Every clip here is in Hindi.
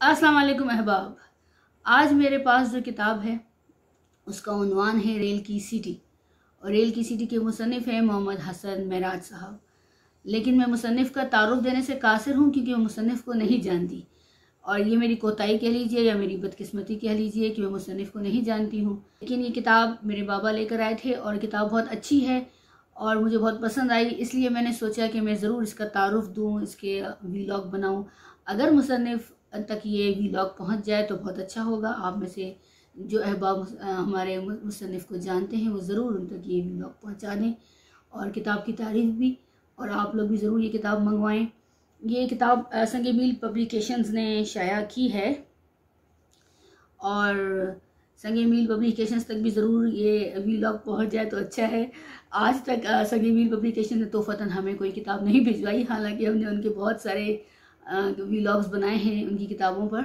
अस्सलाम वालेकुम अहबाब। आज मेरे पास जो किताब है उसका उन्वान है रेल की सीटी, और रेल की सीटी के मुसन्निफ़ हैं मोहम्मद हसन मेराज साहब। लेकिन मैं मुसन्निफ़ का तारुफ देने से कासिर हूँ क्योंकि मैं मुसन्निफ़ को नहीं जानती, और ये मेरी कोताही कह लीजिए या मेरी बदकिस्मती कह लीजिए कि मैं मुसन्निफ़ को नहीं जानती हूँ। लेकिन ये किताब मेरे बाबा लेकर आए थे और किताब बहुत अच्छी है और मुझे बहुत पसंद आई, इसलिए मैंने सोचा कि मैं ज़रूर इसका तारुफ दूँ, इसके व्लॉग बनाऊँ। अगर मुसन्निफ़ तक ये व्लॉग पहुंच जाए तो बहुत अच्छा होगा। आप में से जो अहबाब हमारे मुसन्निफ़ को जानते हैं वो ज़रूर उन तक ये व्लॉग पहुंचा दें और किताब की तारीफ़ भी, और आप लोग भी ज़रूर ये किताब मंगवाएं। ये किताब संग मील पब्लिकेशंस ने शाया की है और संग मील पब्लिकेशंस तक भी ज़रूर ये व्लॉग पहुंच जाए तो अच्छा है। आज तक संग मील पब्लिकेशन ने तोहफ़तन हमें कोई किताब नहीं भिजवाई, हालांकि हमने उनके बहुत सारे व्लॉग्स बनाए हैं उनकी किताबों पर।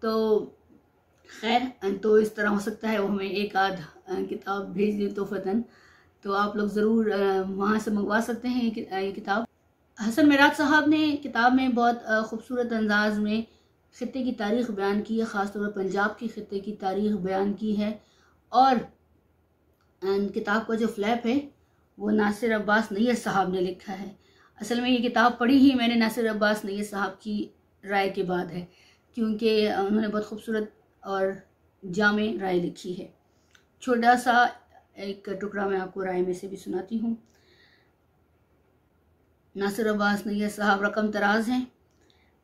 तो खैर, तो इस तरह हो सकता है वो हमें एक आध किताब भेज दें तोहफ़तन, तो आप लोग ज़रूर वहाँ से मंगवा सकते हैं ये किताब। हसन मेराज साहब ने किताब में बहुत ख़ूबसूरत अंदाज में ख़ित्ते की तारीख़ बयान की है, ख़ासतौर पर पंजाब की ख़ित्ते की तारीख़ बयान की है। और किताब का जो फ्लैप है वो नासिर अब्बास नैयर साहब ने लिखा है। असल में ये किताब पढ़ी ही मैंने नासिर अब्बास नैयर साहब की राय के बाद है, क्योंकि उन्होंने बहुत खूबसूरत और जामे राय लिखी है। छोटा सा एक टुकड़ा मैं आपको राय में से भी सुनाती हूँ। नासिर अब्बास नैयर साहब रकम तराज हैं।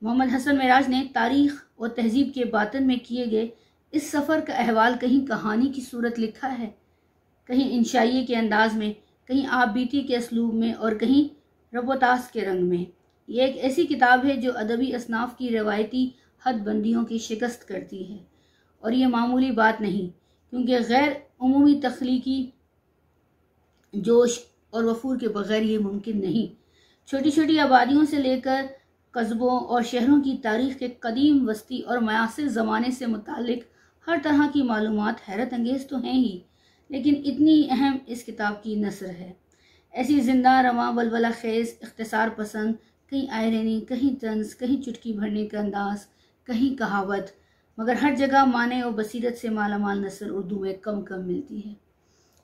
मोहम्मद हसन मेराज ने तारीख़ और तहजीब के बातन में किए गए इस सफ़र का अहवाल कहीं कहानी की सूरत लिखा है, कहीं इंशाइये के अंदाज में, कहीं आप बीती के असलूब में और कहीं रबोतास के रंग में। ये एक ऐसी किताब है जो अदबी असनाफ की रवायती हदबंदियों की शिकस्त करती है, और ये मामूली बात नहीं, क्योंकि गैर उमूमी तख्लीकी जोश और वफूर के बगैर ये मुमकिन नहीं। छोटी छोटी आबादियों से लेकर कस्बों और शहरों की तारीख़ के कदीम, वस्ती और मयासिर ज़माने से मुतालिक हर तरह की मालूमात हैरत अंगेज़ तो हैं ही, लेकिन इतनी अहम इस किताब की नसर है। ऐसी जिंदा रवां बलबला खेज़ इख्तिसार पसंद, कहीं आयरनी, कहीं तंज, कहीं चुटकी भरने का अंदाज, कहीं कहावत, मगर हर जगह माने और बसीरत से मालामाल नसर उर्दू में कम कम मिलती है।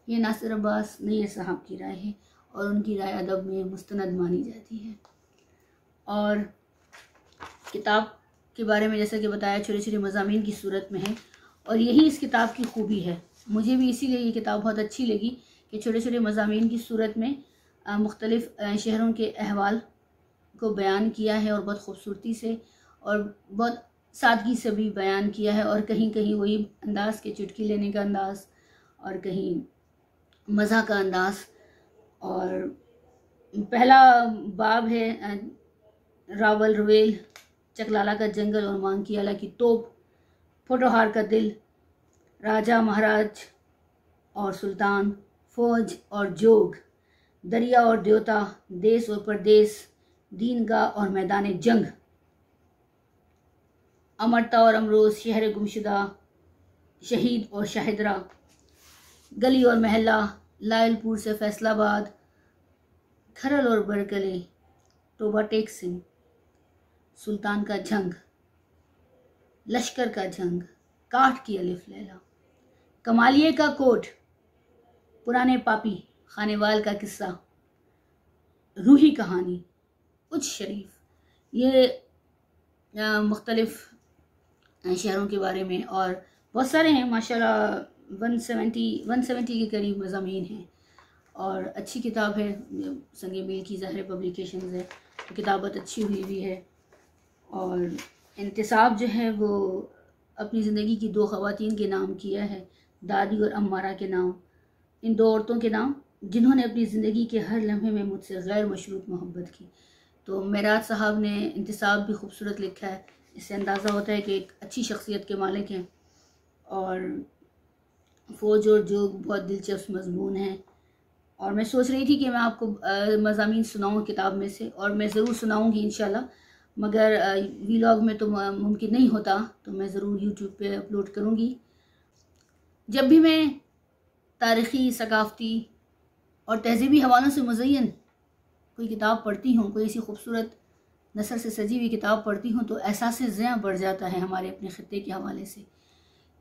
ये नासिर अब्बास नैयर साहब की राय है और उनकी राय अदब में मुस्तनद मानी जाती है। और किताब के बारे में जैसा कि बताया, छोटे छोटे मज़ामीन की सूरत में है, और यही इस किताब की खूबी है। मुझे भी इसीलिए ये किताब बहुत अच्छी लगी कि छोटे छोटे मज़ामीन की सूरत में मुख्तलिफ़ शहरों के अहवाल को बयान किया है, और बहुत खूबसूरती से और बहुत सादगी से भी बयान किया है, और कहीं कहीं वही अंदाज़ के चुटकी लेने का अंदाज़, और कहीं मज़ा का अंदाज़। और पहला बाब है रावल रवेल, चकलाला का जंगल और मांगकियाला की तोप, फोटोहार का दिल, राजा महाराज और सुल्तान, फौज और जोग, दरिया और देवता, देश और परदेश, दीनगाह और मैदान जंग, अमरता और अमरोज, शहर गुमशुदा, शहीद और शाहिदरा, गली और महल्ला, लायलपुर से फैसलाबाद, खरल और बरकले, टोबा टेक सिंह, सुल्तान का जंग, लश्कर का जंग, काठ की अलिफ लैला, कमालिये का कोट, पुराने पापी, खानेवाल का किस्सा, रूही कहानी, उच्च शरीफ। ये मुख्तलिफ शहरों के बारे में, और बहुत सारे हैं माशाल्लाह। 170 के करीब मज़ामीन हैं, और अच्छी किताब है। संग मील की ज़ाहिर पब्लिकेशंस है, तो किताब बहुत अच्छी हुई भी है। और इंतसाब जो है वो अपनी ज़िंदगी की दो ख़वातीन के नाम किया है, दादी और अम्मारा के नाम, इन दो औरतों के नाम जिन्होंने अपनी ज़िंदगी के हर लम्हे में मुझसे गैर मशरूत मोहब्बत की। तो मेराज साहब ने इंतसाब भी खूबसूरत लिखा है, इससे अंदाज़ा होता है कि एक अच्छी शख्सियत के मालिक हैं। और फ़ौज और जोग बहुत दिलचस्प मज़मून है, और मैं सोच रही थी कि मैं आपको मज़ामीन सुनाऊँ किताब में से, और मैं ज़रूर सुनाऊँगी इंशाल्लाह, मगर व्लॉग में तो मुमकिन नहीं होता, तो मैं ज़रूर यूट्यूब पे अपलोड करूँगी। जब भी मैं तारीख़ी, सकाफ़ती और तहज़ीबी हवालों से मुज़य्यन कोई किताब पढ़ती हूँ, कोई ऐसी खूबसूरत नसर से सजी हुई किताब पढ़ती हूँ तो एहसास ज़िया बढ़ जाता है हमारे अपने ख़ित्ते के हवाले से,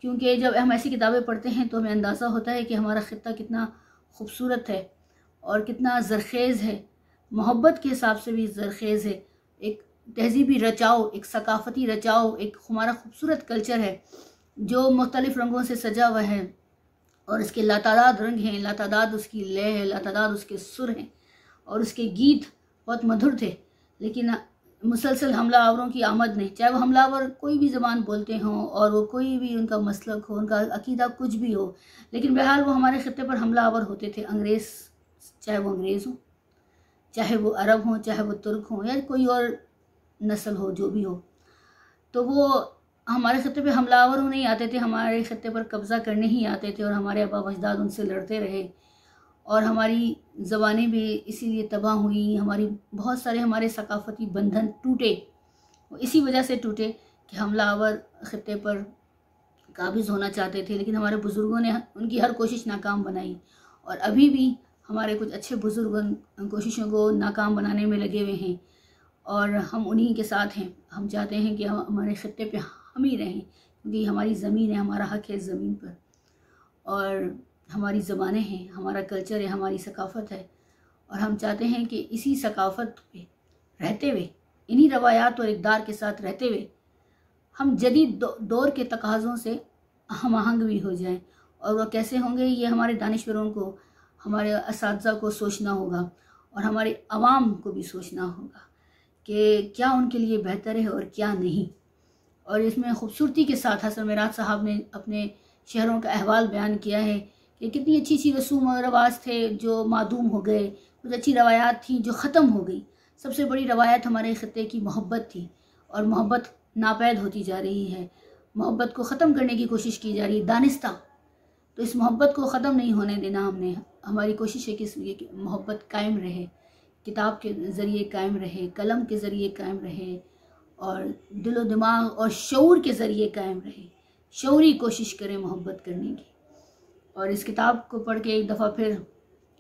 क्योंकि जब हम ऐसी किताबें पढ़ते हैं तो हमें अंदाज़ा होता है कि हमारा ख़ित्ता कितना खूबसूरत है और कितना ज़रख़ेज़ है, मोहब्बत के हिसाब से भी ज़रख़ेज़ है, एक तहज़ीबी रचाव, एक सकाफ़ती रचाव, एक हमारा खूबसूरत कल्चर है जो मुख्तलिफ़ रंगों से सजा हुआ है और इसके लातादाद रंग हैं, लातादाद उसकी लय है, लातादाद उसके सुर हैं और उसके गीत बहुत मधुर थे। लेकिन मुसलसल हमलावरों की आमद ने, चाहे वो हमलावर कोई भी ज़बान बोलते हों और वो कोई भी उनका मसलक हो, उनका अकीदा कुछ भी हो, लेकिन बहरहाल वो हमारे ख़ित्ते पर हमलावर होते थे। अंग्रेज़, चाहे वो अंग्रेज़ हों, चाहे वो अरब हों, चाहे वो तुर्क हों या कोई और नस्ल हो, जो भी हो, तो वो हमारे ख़ित्ते पे हमलावर होने ही आते थे, हमारे ख़ित्ते पर कब्ज़ा करने ही आते थे और हमारे आबा अजदाद उनसे लड़ते रहे और हमारी ज़बानें भी इसीलिए तबाह हुई। हमारी बहुत सारे हमारे सकाफ़ती बंधन टूटे, इसी वजह से टूटे कि हमलावर ख़ित्ते पर काबिज़ होना चाहते थे, लेकिन हमारे बुज़ुर्गों ने उनकी हर कोशिश नाकाम बनाई और अभी भी हमारे कुछ अच्छे बुज़ुर्ग उन कोशिशों को नाकाम बनाने में लगे हुए हैं और हम उन्हीं के साथ हैं। हम चाहते हैं कि हम हमारे ख़ित्ते पे हम ही रहें, क्योंकि हमारी ज़मीन है, हमारा हक़ है ज़मीन पर और हमारी ज़बानें हैं, हमारा कल्चर है, हमारी सकाफ़त है और हम चाहते हैं कि इसी सकाफ़त पे रहते हुए, इन्हीं रवायात और इक़दार के साथ रहते हुए हम जदीद दौर के तकाज़ों से हम आहंग भी हो जाएं। और वह कैसे होंगे, ये हमारे दानिश्वरों को, हमारे असातिज़ा को सोचना होगा और हमारे अवाम को भी सोचना होगा कि क्या उनके लिए बेहतर है और क्या नहीं। और इसमें खूबसूरती के साथ हसन मेराज साहब ने अपने शहरों का अहवाल बयान किया है कि कितनी अच्छी अच्छी रसूम और रवाज थे जो मादूम हो गए, कुछ अच्छी रवायात थी जो ख़त्म हो गई। सबसे बड़ी रवायत हमारे ख़ित्ते की मोहब्बत थी और मोहब्बत नापैद होती जा रही है, मोहब्बत को ख़त्म करने की कोशिश की जा रही है, दानिस्ता। तो इस मोहब्बत को ख़त्म नहीं होने देना हमने। हमारी कोशिश है कि मोहब्बत कायम रहे, किताब के ज़रिए कायम रहे, कलम के ज़रिए कायम रहे और दिलो दिमाग और शऊर के ज़रिए कायम रहे। शऊरी कोशिश करें मोहब्बत करने की। और इस किताब को पढ़ के एक दफ़ा फिर,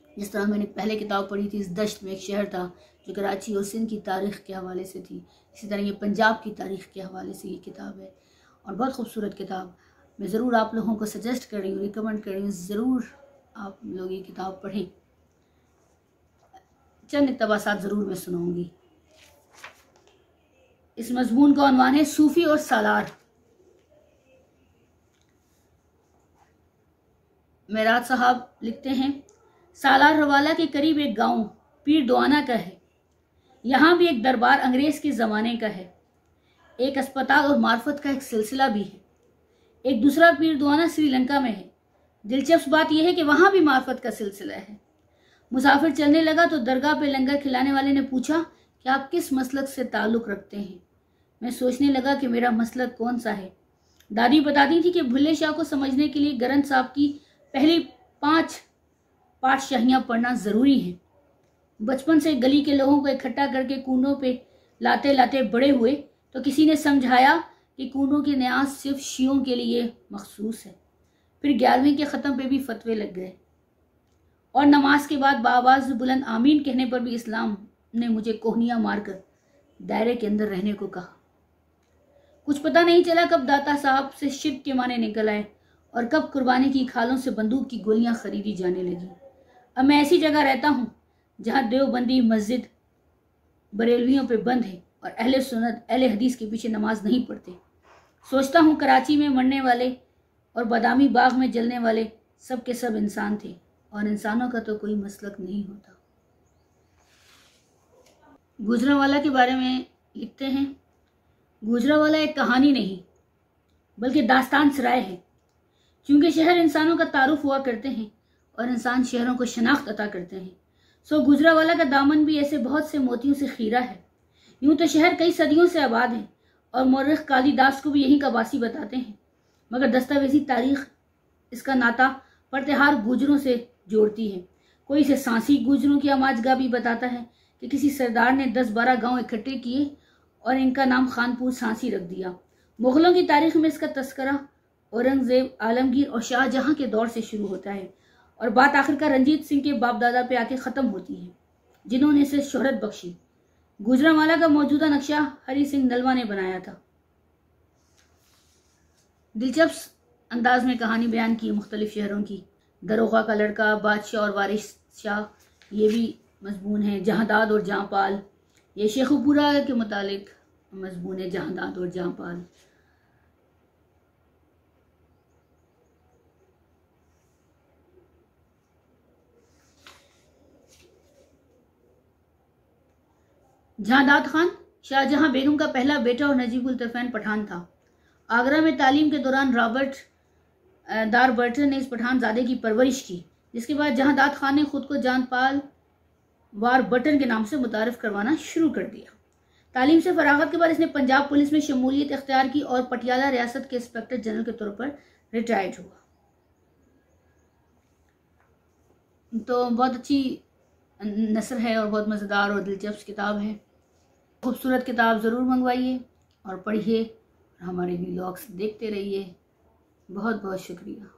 जिस तरह मैंने पहले किताब पढ़ी थी, इस दश्त में एक शहर था जो कराची और सिंध की तारीख़ के हवाले से थी, इसी तरह ये पंजाब की तारीख़ के हवाले से ये किताब है और बहुत खूबसूरत किताब। मैं ज़रूर आप लोगों को सजेस्ट कर रही हूँ, रिकमेंड कर रही हूँ, ज़रूर आप लोग ये किताब पढ़ें। चंद इक़्तिबासात ज़रूर मैं सुनाऊँगी। इस मज़मून का उन्वान है सूफ़ी और सालार। मेराज साहब लिखते हैं, सालार रवाला के करीब एक गांव पीर दुआना का है। यहाँ भी एक दरबार अंग्रेज़ के ज़माने का है। एक अस्पताल और मार्फत का एक सिलसिला भी है। एक दूसरा पीर दुआना श्रीलंका में है। दिलचस्प बात यह है कि वहाँ भी मार्फत का सिलसिला है। मुसाफिर चलने लगा तो दरगाह पे लंगर खिलाने वाले ने पूछा कि आप किस मसलक से ताल्लुक़ रखते हैं। मैं सोचने लगा कि मेरा मसलक कौन सा है। दादी बताती थी कि भुल्ले शाह को समझने के लिए ग्रंथ साहब की पहली 5 पाठशाहियाँ पढ़ना ज़रूरी है। बचपन से गली के लोगों को इकट्ठा करके कूनों पे लाते लाते बड़े हुए तो किसी ने समझाया कि कूनों की न्याज सिर्फ शियों के लिए मखसूस है। फिर 11वीं के ख़त्म पे भी फतवे लग गए और नमाज के बाद बाआवाज़ बुलंद आमीन कहने पर भी इस्लाम ने मुझे कोहनियाँ मारकर दायरे के अंदर रहने को कहा। कुछ पता नहीं चला कब दाता साहब से शिर्क के माने निकल आए और कब कुर्बानी की खालों से बंदूक की गोलियां खरीदी जाने लगी। अब मैं ऐसी जगह रहता हूँ जहाँ देवबंदी मस्जिद बरेलवियों पे बंद है और अहले सुन्नत अहले हदीस के पीछे नमाज नहीं पढ़ते। सोचता हूँ कराची में मरने वाले और बादामी बाग में जलने वाले सब के सब इंसान थे और इंसानों का तो कोई मसलक नहीं होता। गुजरावाला के बारे में लिखते हैं, गुजरावाला एक कहानी नहीं बल्कि दास्तान सराय है। क्योंकि शहर इंसानों का तारुफ हुआ करते हैं और इंसान शहरों को शनाख्त अता करते हैं, सो गुजरावाला का दामन भी ऐसे बहुत से मोतियों से खीरा है। यूं तो शहर कई सदियों से आबाद है और मौरख कालिदास को भी यहीं का वासी बताते हैं, मगर दस्तावेजी तारीख इसका नाता परतेहार गुजरों से जोड़ती है। कोई इसे सांसी गुजरों की आमाजगाह भी बताता है कि किसी सरदार ने 10-12 गांव इकट्ठे किए और इनका नाम खानपुर सांसी रख दिया। मुगलों की तारीख में इसका तस्करा औरंगजेब, आलमगीर और शाहजहां के दौर से शुरू होता है और बात आखिरकार रंजीत सिंह के बाप दादा पे आके ख़त्म होती है, जिन्होंने इसे शोहरत बख्शी। गुजरांवाला का मौजूदा नक्शा हरि सिंह नलवा ने बनाया था। दिलचस्प अंदाज में कहानी बयान की मुख्तलिफ शहरों की। दरोगा का लड़का, बादशाह और वारिस शाह, ये भी मजमून है। जहांदाद और जहांपाल, ये शेखुपुरा के मुतालिक मजमून है, जहांदाद और जहांपाल। जहांदाद खान शाहजहां बेगम का पहला बेटा और नजीबुल तफैन पठान था। आगरा में तालीम के दौरान रॉबर्ट दार बर्टन ने इस पठान ज़ादे की परवरिश की, जिसके बाद जहांदाद खान ने खुद को जानपाल वार बटन के नाम से मुतारिफ करवाना शुरू कर दिया। तालीम से फरागत के बाद इसने पंजाब पुलिस में शमूलियत इख्तियार की और पटियाला रियासत के इंस्पेक्टर जनरल के तौर पर रिटायर्ड हुआ। तो बहुत अच्छी नसर है और बहुत मज़ेदार और दिलचस्प किताब है। खूबसूरत किताब ज़रूर मंगवाइए और पढ़िए, हमारे व्लॉग्स देखते रहिए। बहुत बहुत शुक्रिया।